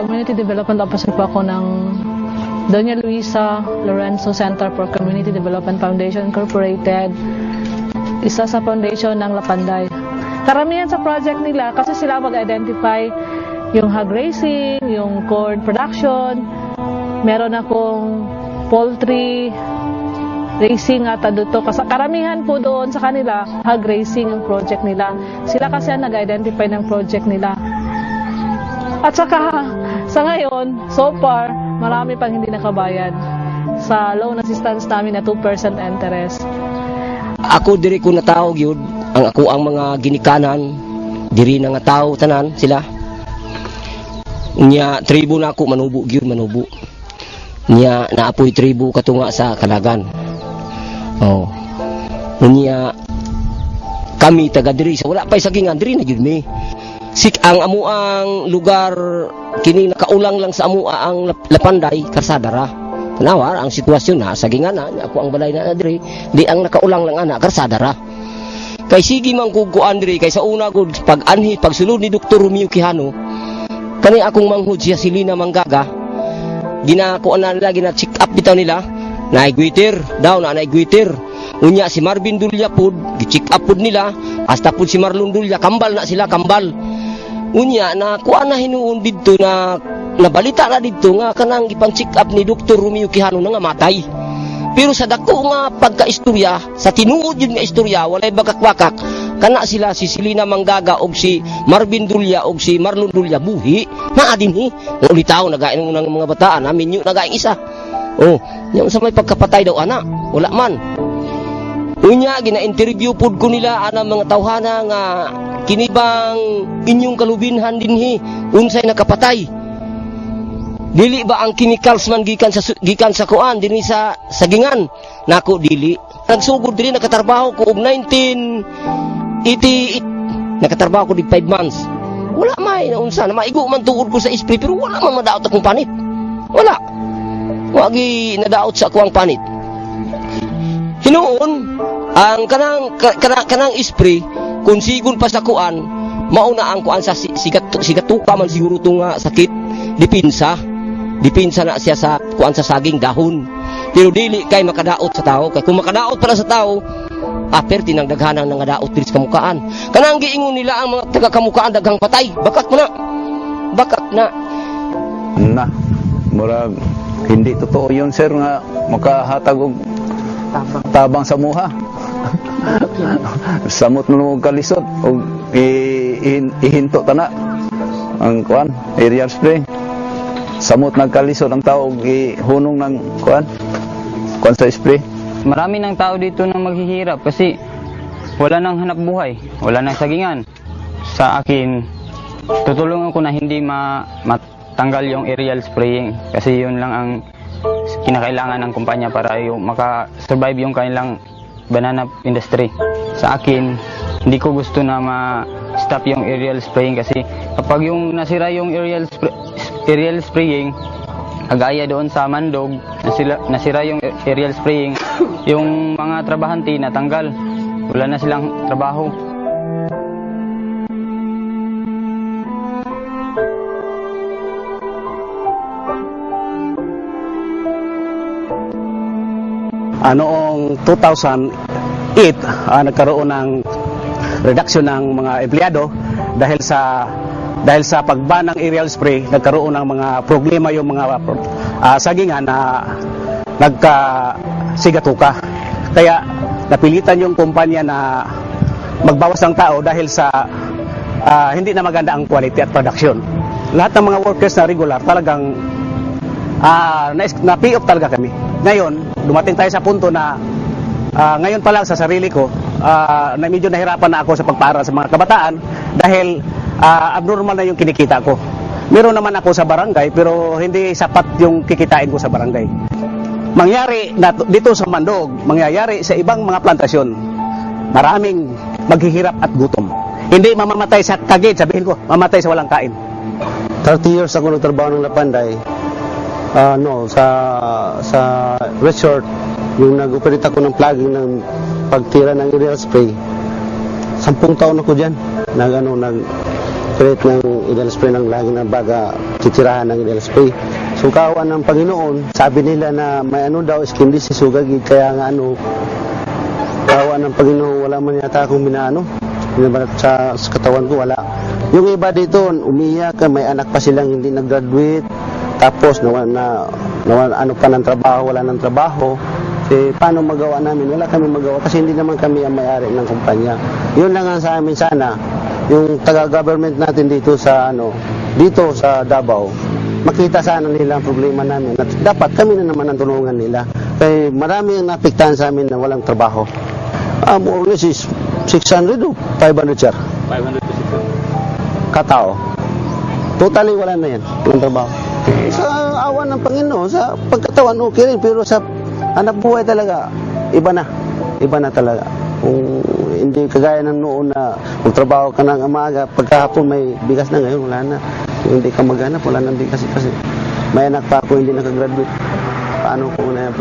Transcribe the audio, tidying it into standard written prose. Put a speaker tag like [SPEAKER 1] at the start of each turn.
[SPEAKER 1] Community Development Officer po ako ng Doña Luisa Lorenzo Center for Community Development Foundation Incorporated, isa sa foundation ng Lapanday. Karamihan sa project nila, kasi sila mag-identify yung hog raising, yung corn production, meron akong poultry racing ata dito. Kasi karamihan po doon sa kanila, hog racing yung project nila. Sila kasi ang nag-identify ng project nila. At saka, sa ngayon, so far, marami pang hindi nakabayad sa loan assistance namin na 2% interest.
[SPEAKER 2] Ako diri ko natawag yun, ang mga ginikanan, diri na nga tao, tanan, sila. Nya, tribo na ako, manubo yun, manubo. Nya, naapoy tribo katunga sa Kalagan. Oh. Nya, kami taga diri, sa wala pa'y sagingan, diri na yun ang amuang lugar, kini nakaulang lang sa amua ang Lapanday, Karsadara. Tanawa, ang sitwasyon na, sagingan na, ako ang balay na diri, di ang nakaulang lang ana, Karsadara. Kay sige man kukuan diri, kay sa una ko, pag-anhi, pagsulod ni Dr. Romeo Quijano, kani akong manghud siya si Lina Manggaga, ginakuan na nila, gina-check up bitaw nila, naigwitir, daw na naigwitir. Unya si Marvin Dulya pud, gi-check up pud nila, hasta pud si Marlon Dulya, kambal na sila, kambal. Unya na kuan na hinuon didto na nabalita na didto nga kanang gipang-check up ni Dr. Romeo Quijano na nga matay. Pero sa dako nga pagkaistorya, sa tinuod yun nga istorya, walay bakak-bakak, kana sila si Silina Manggaga og si Marvin Dulya og si Marlon Dulya buhi, naa dinhi. Uli tao nagain ng mga bataan, amin yung nagaing isa. Oh, yung sa may pagkapatay daw ana, wala man. Unya gina-interview pud ko nila ana mga tawhana nga kinibang inyong kalubinhan dinhi unsay nakapatay. Dili ba ang chemicals man gikan sa kuan dinhi sa sagingan? Nako dili. Nagsugod diri nakatrabaho ko og 1988. Nakatrabaho ko dig 5 months. Wala may na unsa na maigo man tuod ko sa spray pero wala man madaot akong panit. Wala. Wagi nadaot sa akong panit. Hinuon ang kanang spray kung sigon pa sa kuan mauna ang kuan sa sigatuka man siguro tunga sakit dipinsa na siya sa kuan sa saging dahon pero dili kay makadaot sa tao kay kung makadaot para sa tao perti nang daghanang nangadaot diri sa kamukaan kanang giingon nila ang mga taga kamukaan daghang patay bakat na
[SPEAKER 3] murag hindi totoo yun sir nga makahatag og tabang sa muha. Samot mo kalisod o ihinto tana ang kuan aerial spray. Samot nagkalisod ang tao ihunong ng kuan sa spray.
[SPEAKER 4] Marami ng tao dito nang maghihirap kasi wala nang hanap buhay, wala nang sagingan. Sa akin, tutulungan ko na hindi matanggal yung aerial spraying kasi yun lang ang kinakailangan ng kumpanya para yung maka-survive yung kanilang banana industry. Sa akin, hindi ko gusto na ma-stop yung aerial spraying kasi kapag yung nasira yung aerial spraying, agaya doon sa Mandog, nasira yung aerial spraying, yung mga trabahante natanggal. Wala na silang trabaho.
[SPEAKER 5] Noong 2008, nagkaroon ng reduction ng mga empleyado dahil sa pagban ng aerial spray, nagkaroon ng mga problema yung mga sagingan na nagkasigatuka. Kaya napilitan yung kumpanya na magbawas ng tao dahil sa hindi na maganda ang quality at production. Lahat ng mga workers na regular talagang na-pay off talaga kami. Ngayon, dumating tayo sa punto na ngayon pa lang sa sarili ko, na medyo nahirapan na ako sa pagpaaral sa mga kabataan dahil abnormal na yung kinikita ko. Meron naman ako sa barangay pero hindi sapat yung kikitain ko sa barangay. Mangyari na dito sa Mandog, mangyayari sa ibang mga plantasyon, maraming maghihirap at gutom. Hindi mamamatay sa kagid, sabihin ko, mamatay sa walang kain.
[SPEAKER 6] 30 years ako nagtrabaho ng Lapanday. Sa resort, yung nag-operate ako ng plugging ng pagtira ng aerial spray. 10 taon ako dyan. operate ng ideal spray ng lagi na baga titirahan ng ideal spray. So kawan ng Panginoon, sabi nila na may ano daw, skin disease, sugagid, kaya nga ano, kawan ng Panginoon, wala man yata akong binabalat sa katawan ko, wala. Yung iba dito, umiyak, may anak pa silang hindi nag-graduate, tapos ano pa ng trabaho, wala ng trabaho. Paano magawa namin? Wala kami magawa kasi hindi naman kami ang may-ari ng kumpanya. Yun lang ang sa amin sana, yung taga-government natin dito sa Davao, makita sana nila ang problema namin. At dapat kami na naman ang tulungan nila. Kaya marami ang napiktahan sa amin na walang trabaho. More or less is 600 o 500, sir.
[SPEAKER 5] 500 to 600.
[SPEAKER 6] Katao. Totally wala na yan. Walang trabaho. Sa awan ng Panginoon, sa pagkatawan okay rin, pero sa hanap buhay talaga, iba na talaga. Kung hindi kagaya ng noon na magtrabaho ka ng umaga, pagkahapon may bigas na, ngayon wala na. Kung hindi ka maghanap, wala nang bigas kasi may anak pa ako hindi nakagraduate. Paano ko na yung